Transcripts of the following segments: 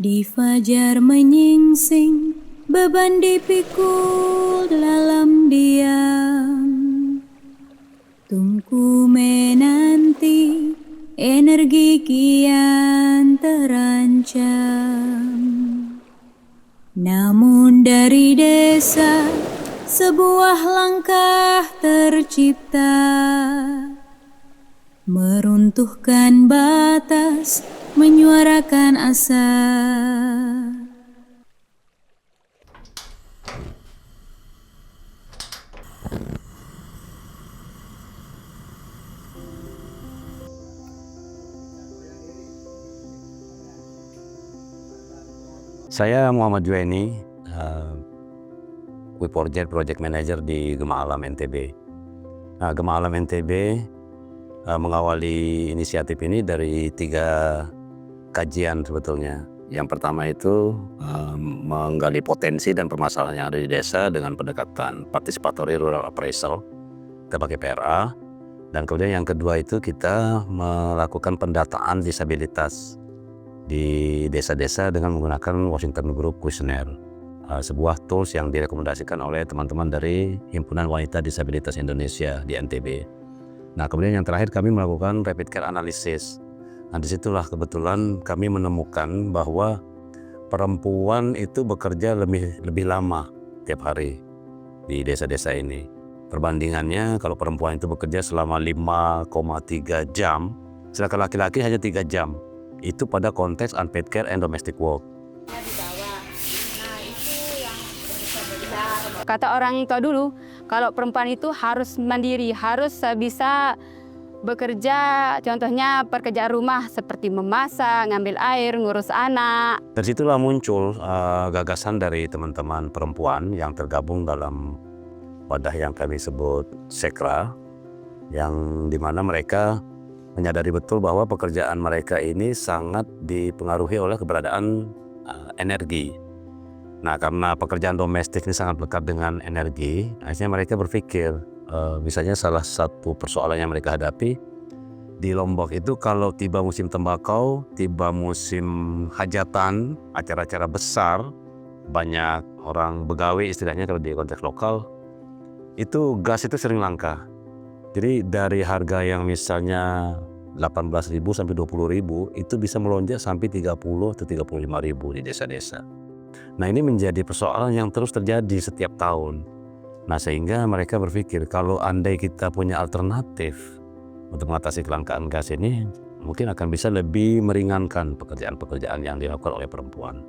Di fajar menyingsing, beban dipikul dalam diam. Tungku menanti, energi kian terancam. Namun dari desa, sebuah langkah tercipta, meruntuhkan batas, menyuarakan asa. Saya Muhammad Juweni, Project Manager di Gema Alam NTB. Nah, Gema Alam NTB mengawali inisiatif ini dari 3 kajian sebetulnya. Yang pertama itu menggali potensi dan permasalahan yang ada di desa dengan pendekatan participatory rural appraisal, kita pakai PRA. Dan kemudian yang kedua itu kita melakukan pendataan disabilitas di desa-desa dengan menggunakan Washington Group Questionnaire, sebuah tools yang direkomendasikan oleh teman-teman dari Himpunan Wanita Disabilitas Indonesia di NTB. Nah, kemudian yang terakhir kami melakukan rapid care analysis. Nah, disitulah kebetulan kami menemukan bahwa perempuan itu bekerja lebih lama tiap hari di desa-desa ini. Perbandingannya kalau perempuan itu bekerja selama 5,3 jam, sedangkan laki-laki hanya 3 jam. Itu pada konteks unpaid care and domestic work. Kata orang tua dulu, kalau perempuan itu harus mandiri, harus bisa bekerja, contohnya pekerjaan rumah seperti memasak, ngambil air, ngurus anak. Dari situlah muncul gagasan dari teman-teman perempuan yang tergabung dalam wadah yang kami sebut Sekra, yang dimana mereka menyadari betul bahwa pekerjaan mereka ini sangat dipengaruhi oleh keberadaan energi. Nah, karena pekerjaan domestik ini sangat lekat dengan energi, akhirnya mereka berpikir, misalnya salah satu persoalan yang mereka hadapi di Lombok itu kalau tiba musim tembakau, tiba musim hajatan, acara-acara besar, banyak orang begawi istilahnya kalau di konteks lokal, itu gas itu sering langka. Jadi dari harga yang misalnya 18.000 sampai 20.000 itu bisa melonjak sampai 30 atau 35.000 di desa-desa. Nah, ini menjadi persoalan yang terus terjadi setiap tahun. Nah, sehingga mereka berpikir kalau andai kita punya alternatif untuk mengatasi kelangkaan gas ini, mungkin akan bisa lebih meringankan pekerjaan-pekerjaan yang dilakukan oleh perempuan.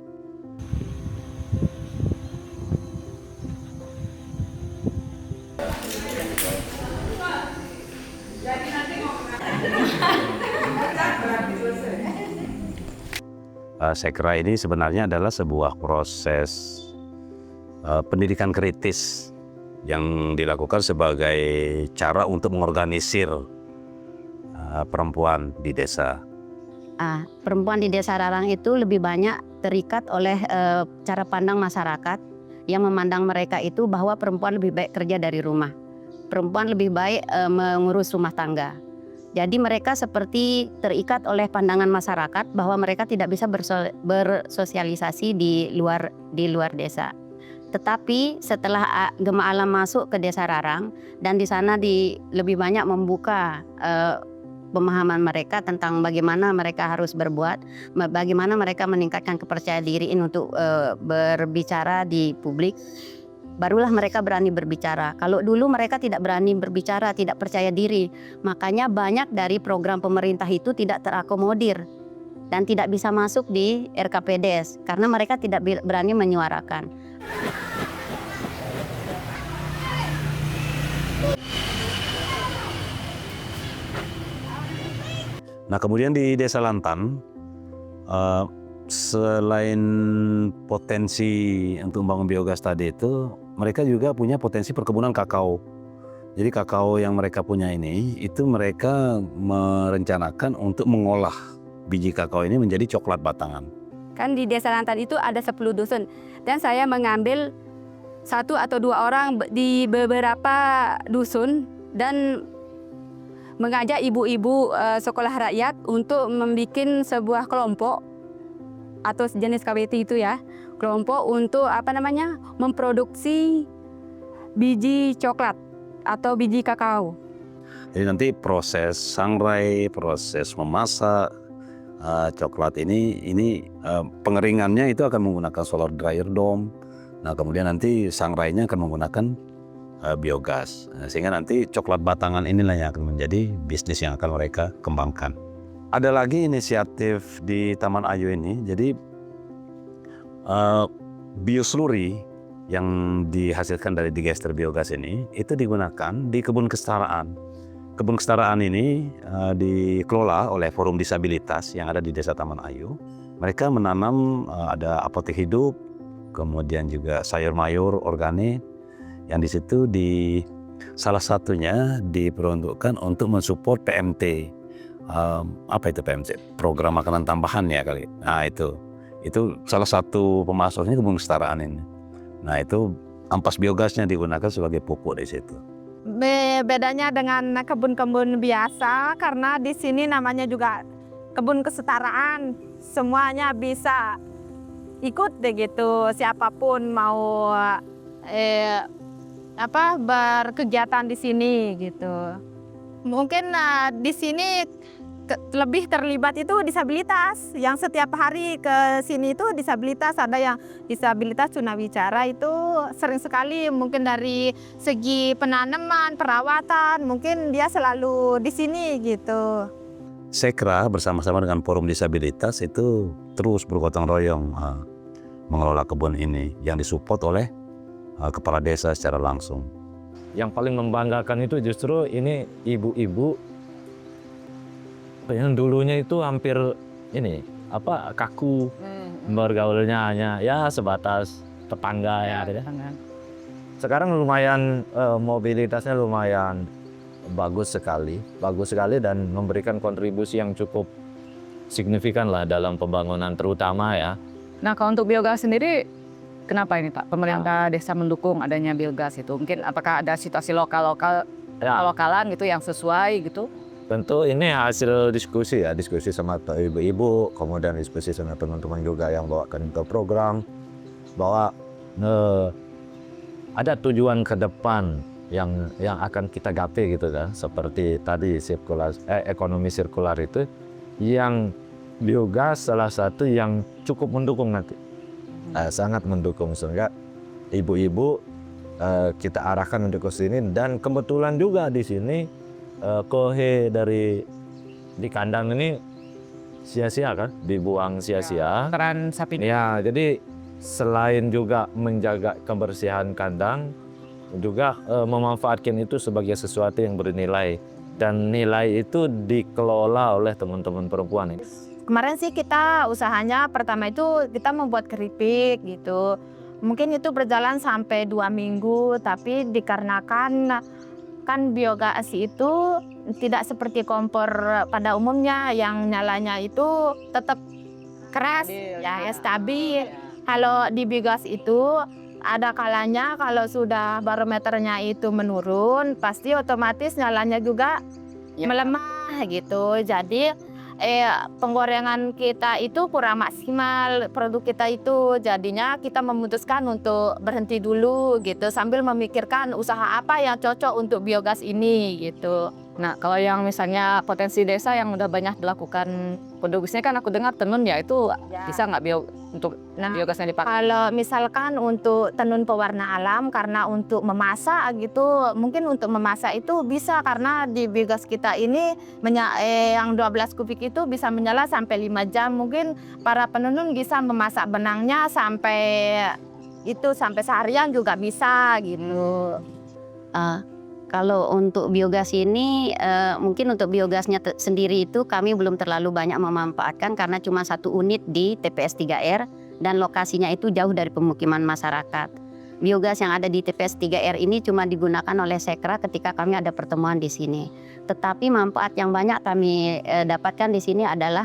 Sekra ini sebenarnya adalah sebuah proses pendidikan kritis yang dilakukan sebagai cara untuk mengorganisir perempuan di desa. Perempuan di desa Rarang itu lebih banyak terikat oleh cara pandang masyarakat yang memandang mereka itu bahwa perempuan lebih baik kerja dari rumah. Perempuan lebih baik mengurus rumah tangga. Jadi mereka seperti terikat oleh pandangan masyarakat bahwa mereka tidak bisa bersosialisasi di luar desa. Tetapi setelah Gema Alam masuk ke desa Rarang dan di sana lebih banyak membuka pemahaman mereka tentang bagaimana mereka harus berbuat, bagaimana mereka meningkatkan kepercayaan diri untuk berbicara di publik. Barulah mereka berani berbicara. Kalau dulu mereka tidak berani berbicara, tidak percaya diri. Makanya banyak dari program pemerintah itu tidak terakomodir dan tidak bisa masuk di RKPDes karena mereka tidak berani menyuarakan. Nah, kemudian di Desa Lantan, selain potensi untuk membangun biogas tadi itu, mereka juga punya potensi perkebunan kakao. Jadi kakao yang mereka punya ini, itu mereka merencanakan untuk mengolah biji kakao ini menjadi coklat batangan. Kan di Desa Lantan itu ada 10 dusun dan saya mengambil 1 atau 2 orang di beberapa dusun dan mengajak ibu-ibu sekolah rakyat untuk membuat sebuah kelompok atau jenis KWT itu ya, kelompok untuk memproduksi biji coklat atau biji kakao. Jadi nanti proses sangrai, proses memasak coklat ini pengeringannya itu akan menggunakan solar dryer dome. Nah kemudian nanti sangrainya akan menggunakan biogas. Sehingga nanti coklat batangan inilah yang akan menjadi bisnis yang akan mereka kembangkan. Ada lagi inisiatif di Taman Ayu ini, jadi biosluri yang dihasilkan dari digester biogas ini itu digunakan di kebun kesetaraan. Kebun kesetaraan ini dikelola oleh Forum Disabilitas yang ada di Desa Taman Ayu. Mereka menanam ada apotek hidup, kemudian juga sayur mayur organik, yang di situ salah satunya diperuntukkan untuk mensupport PMT. Apa itu PMT? Program makanan tambahan ya kali. Nah itu salah satu pemasoknya kebun kesetaraan ini. Nah itu ampas biogasnya digunakan sebagai pupuk di situ. Bedanya dengan kebun-kebun biasa karena di sini namanya juga kebun kesetaraan, semuanya bisa ikut begitu, siapapun mau berkegiatan di sini gitu. Mungkin di sini lebih terlibat itu disabilitas, yang setiap hari ke sini itu disabilitas. Ada yang disabilitas tunawicara itu sering sekali, mungkin dari segi penanaman, perawatan, mungkin dia selalu di sini gitu. Sekra bersama-sama dengan Forum Disabilitas itu terus bergotong royong mengelola kebun ini yang disupport oleh kepala desa secara langsung. Yang paling membanggakan itu justru ini ibu-ibu yang dulunya itu hampir kaku, bergaulnya hanya ya sebatas tetangga ya. Sekarang lumayan mobilitasnya lumayan bagus sekali dan memberikan kontribusi yang cukup signifikan lah dalam pembangunan terutama ya. Nah kalau untuk biogas sendiri, kenapa ini Pak pemerintah desa mendukung adanya biogas itu? Mungkin apakah ada situasi lokalan gitu yang sesuai gitu? Tentu ini hasil diskusi sama ibu-ibu, kemudian diskusi sama teman-teman juga yang bawakan ke program bahwa ada tujuan ke depan yang akan kita gapai gitu kan, seperti tadi ekonomi sirkular itu yang biogas salah satu yang cukup mendukung nanti, sangat mendukung, sehingga ibu-ibu kita arahkan untuk ke sini. Dan kebetulan juga di sini kohe di kandang ini sia-sia kan, dibuang sia-sia. Kotoran sapi. Ya, jadi selain juga menjaga kebersihan kandang, juga memanfaatkan itu sebagai sesuatu yang bernilai, dan nilai itu dikelola oleh teman-teman perempuan ini. Kemarin sih kita usahanya pertama itu kita membuat keripik gitu. Mungkin itu berjalan sampai 2 minggu, tapi dikarenakan kan biogas itu tidak seperti kompor pada umumnya yang nyalanya itu tetap keras, stabil. Kalau di biogas itu ada kalanya kalau sudah barometernya itu menurun, pasti otomatis nyalanya juga melemah gitu. Jadi penggorengan kita itu kurang maksimal, produk kita itu, jadinya kita memutuskan untuk berhenti dulu gitu sambil memikirkan usaha apa yang cocok untuk biogas ini gitu. Nah kalau yang misalnya potensi desa yang udah banyak dilakukan produksinya kan aku dengar tenun ya, itu bisa nggak untuk biogasnya dipakai? Kalau misalkan untuk tenun pewarna alam, karena untuk memasak gitu, mungkin untuk memasak itu bisa, karena di biogas kita ini yang 12 kubik itu bisa menyala sampai 5 jam. Mungkin para penenun bisa memasak benangnya sampai seharian juga bisa gitu. Kalau untuk biogas ini, mungkin untuk biogasnya sendiri itu kami belum terlalu banyak memanfaatkan karena cuma 1 unit di TPS 3R dan lokasinya itu jauh dari pemukiman masyarakat. Biogas yang ada di TPS 3R ini cuma digunakan oleh Sekra ketika kami ada pertemuan di sini. Tetapi manfaat yang banyak kami dapatkan di sini adalah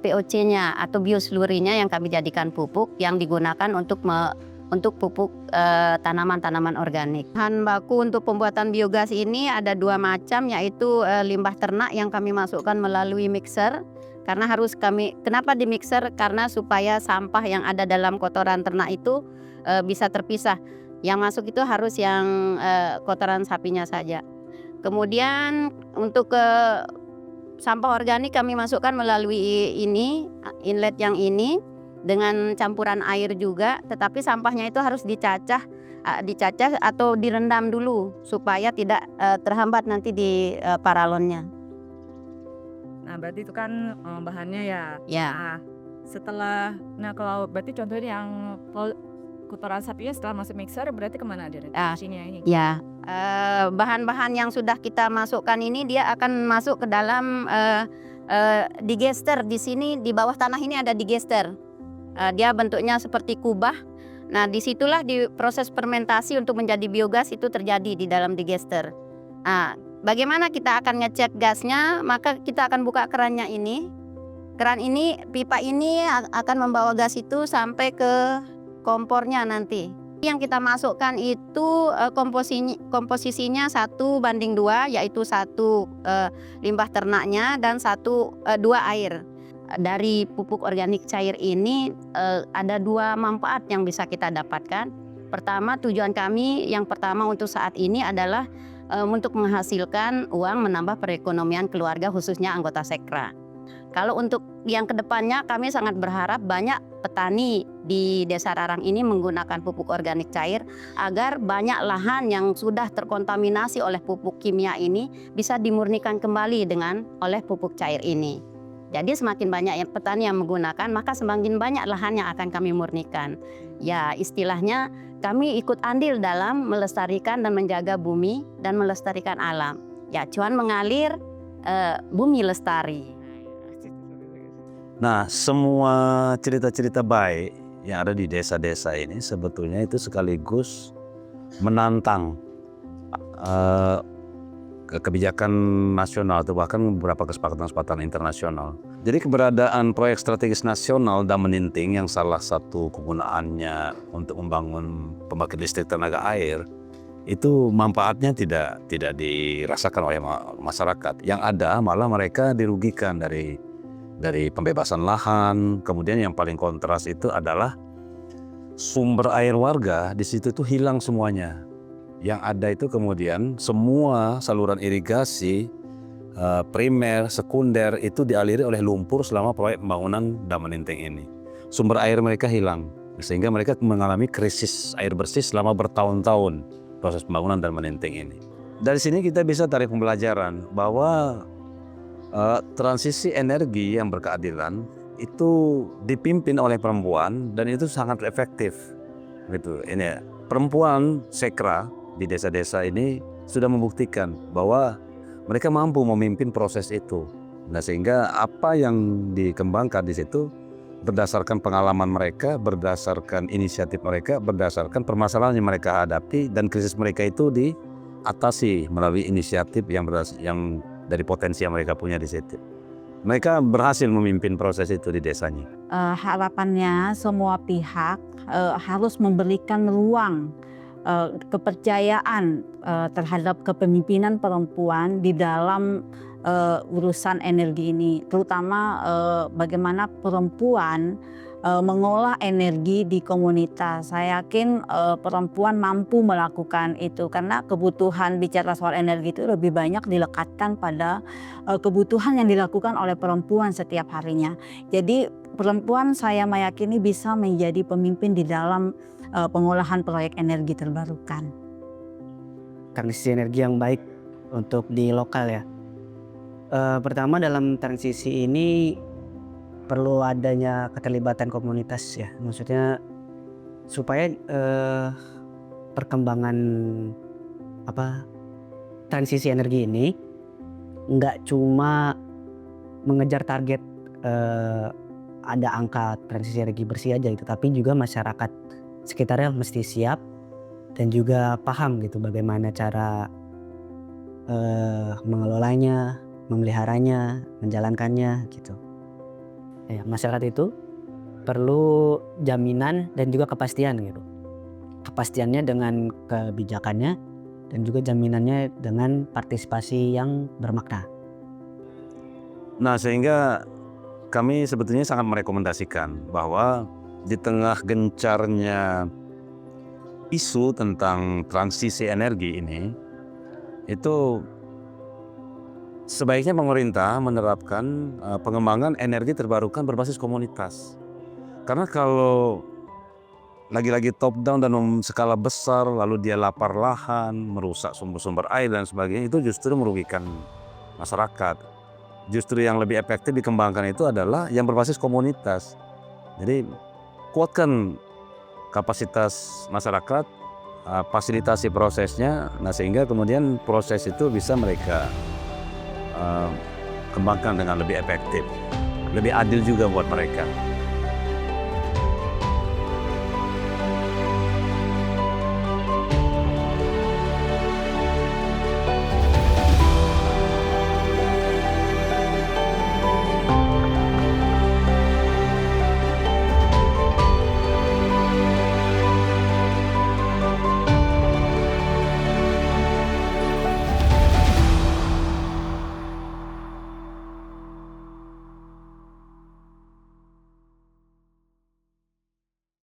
POC-nya atau bioslurinya yang kami jadikan pupuk yang digunakan untuk pupuk tanaman-tanaman organik. Bahan baku untuk pembuatan biogas ini ada 2 macam, yaitu limbah ternak yang kami masukkan melalui mixer Karena harus kenapa di mixer? Karena supaya sampah yang ada dalam kotoran ternak itu bisa terpisah. Yang masuk itu harus yang kotoran sapinya saja. Kemudian untuk sampah organik kami masukkan melalui inlet yang ini dengan campuran air juga, tetapi sampahnya itu harus dicacah atau direndam dulu supaya tidak terhambat nanti di paralonnya. Nah, berarti itu kan bahannya ya. Ya. Nah, kalau berarti contohnya yang kotoran sapinya setelah masuk mixer berarti kemana dia? Sini ini. Ya, bahan-bahan yang sudah kita masukkan ini dia akan masuk ke dalam digester. Di sini di bawah tanah ini ada digester. Dia bentuknya seperti kubah. Nah, disitulah di proses fermentasi untuk menjadi biogas itu terjadi di dalam digester. Nah, bagaimana kita akan ngecek gasnya? Maka kita akan buka kerannya ini. Keran ini, pipa ini akan membawa gas itu sampai ke kompornya nanti. Yang kita masukkan itu komposisinya 1:2, yaitu 1 limbah ternaknya dan 2 air. Dari pupuk organik cair ini ada 2 manfaat yang bisa kita dapatkan. Pertama, tujuan kami yang pertama untuk saat ini adalah untuk menghasilkan uang menambah perekonomian keluarga khususnya anggota Sekra. Kalau untuk yang kedepannya kami sangat berharap banyak petani di Desa Rarang ini menggunakan pupuk organik cair agar banyak lahan yang sudah terkontaminasi oleh pupuk kimia ini bisa dimurnikan kembali oleh pupuk cair ini. Jadi semakin banyak petani yang menggunakan, maka semakin banyak lahan yang akan kami murnikan. Ya, istilahnya kami ikut andil dalam melestarikan dan menjaga bumi dan melestarikan alam. Ya, cuan mengalir, bumi lestari. Nah, semua cerita-cerita baik yang ada di desa-desa ini sebetulnya itu sekaligus menantang kebijakan nasional atau bahkan beberapa kesepakatan-kesepakatan internasional. Jadi keberadaan proyek strategis nasional Dameninting yang salah satu kegunaannya untuk membangun pembangkit listrik tenaga air itu manfaatnya tidak dirasakan oleh masyarakat. Yang ada malah mereka dirugikan dari pembebasan lahan. Kemudian yang paling kontras itu adalah sumber air warga di situ tuh hilang semuanya. Yang ada itu kemudian semua saluran irigasi primer, sekunder itu dialiri oleh lumpur selama proyek pembangunan Dameninting ini. Sumber air mereka hilang sehingga mereka mengalami krisis air bersih selama bertahun-tahun proses pembangunan Dameninting ini. Dari sini kita bisa tarik pembelajaran bahwa transisi energi yang berkeadilan itu dipimpin oleh perempuan dan itu sangat efektif. Gitu. Ini perempuan Sekra di desa-desa ini sudah membuktikan bahwa mereka mampu memimpin proses itu. Nah, sehingga apa yang dikembangkan di situ berdasarkan pengalaman mereka, berdasarkan inisiatif mereka, berdasarkan permasalahan yang mereka hadapi dan krisis mereka itu diatasi melalui inisiatif yang dari potensi yang mereka punya di situ. Mereka berhasil memimpin proses itu di desanya. Harapannya semua pihak harus memberikan ruang kepercayaan terhadap kepemimpinan perempuan di dalam urusan energi ini, terutama bagaimana perempuan mengolah energi di komunitas. Saya yakin perempuan mampu melakukan itu karena kebutuhan bicara soal energi itu lebih banyak dilekatkan pada kebutuhan yang dilakukan oleh perempuan setiap harinya. Jadi perempuan saya meyakini bisa menjadi pemimpin di dalam pengolahan proyek energi terbarukan. Transisi energi yang baik untuk di lokal ya. Pertama dalam transisi ini perlu adanya keterlibatan komunitas ya. Maksudnya supaya perkembangan transisi energi ini nggak cuma mengejar target ada angka transisi energi bersih aja gitu, tapi juga masyarakat sekitarnya mesti siap dan juga paham gitu bagaimana cara mengelolanya, memeliharanya, menjalankannya gitu. Ya, masyarakat itu perlu jaminan dan juga kepastian gitu. Kepastiannya dengan kebijakannya dan juga jaminannya dengan partisipasi yang bermakna. Nah, sehingga kami sebetulnya sangat merekomendasikan bahwa di tengah gencarnya isu tentang transisi energi ini, itu sebaiknya pemerintah menerapkan pengembangan energi terbarukan berbasis komunitas. Karena kalau lagi-lagi top down dan skala besar, lalu dia lapar lahan, merusak sumber-sumber air dan sebagainya, itu justru merugikan masyarakat. Justru yang lebih efektif dikembangkan itu adalah yang berbasis komunitas. Jadi kuatkan kapasitas masyarakat, fasilitasi prosesnya, nah sehingga kemudian proses itu bisa mereka kembangkan dengan lebih efektif, lebih adil juga buat mereka.